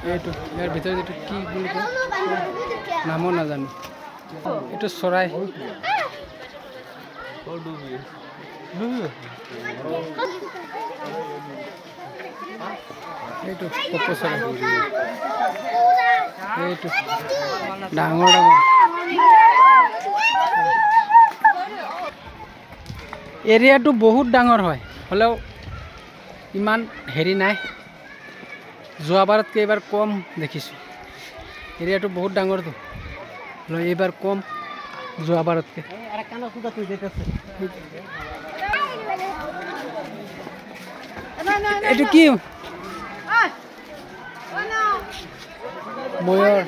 এইটো ইয়াৰ ভিতৰত এইটো কি বুলি কয় নামো নাজানো এইটো চৰাই এইটো কপৌ চৰাই এইটো ডাঙৰ ডাঙৰ এৰিয়াটো বহুত ডাঙৰ হয় হ'লেও ইমান হেৰি নাই যোৱাবাৰতকৈ এইবাৰ কম দেখিছোঁ এৰিয়াটো বহুত ডাঙৰটো এইবাৰ কম যোৱাবাৰতকৈ এইটো কি ময়ূৰ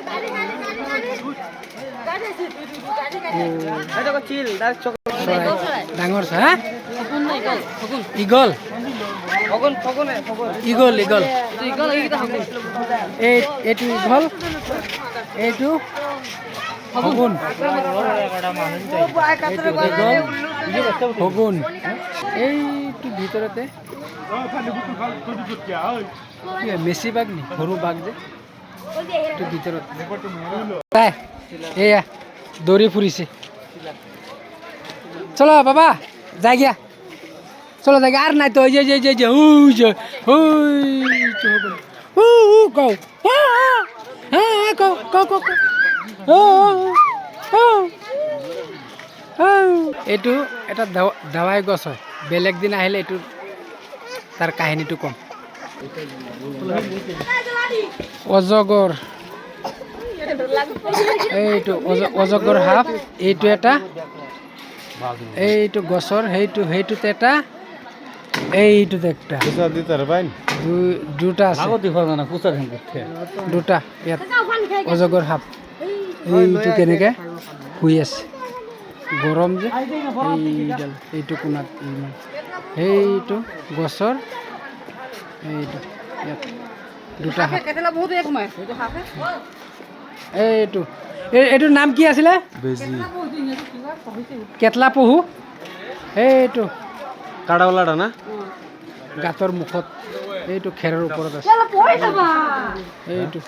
ডাঙৰ হা ইগল ইগল ইগল এইটো ইগল এইটো শগুন শগুন এইটো ভিতৰতে মেচি বাঘ নি সৰু বাঘ যে এইটো ভিতৰত এয়া দৌৰি ফুৰিছে চলো বাবা যাই গিয়া চলো যাই আর নাই তো এই যে ওই যে কও হ্যাঁ কও এইটো এটা দাৱাই গছ হয় বেলেগ দিন আহিলে এইটো তাৰ কাহিনীটো কম অজগৰ এইটো অজগৰ সাপ এইটো এটা এইটো গছৰ সেইটোতে এটা এইটোতে একটা দুটা আছে দুটা ইয়াত অজগৰ সাপ এইটো কেনেকে শুই আছে গৰম যে এইডাল এইটো কোণাত সেইটো গছৰ এইটো ইয়াত দুটা সাপ এইটো এইটোৰ নাম কি আছিলে কেটলা পহু এইটো কাড়াওলাটা না গাতৰ মুখত এইটো খেৰৰ ওপৰত আছে এইটো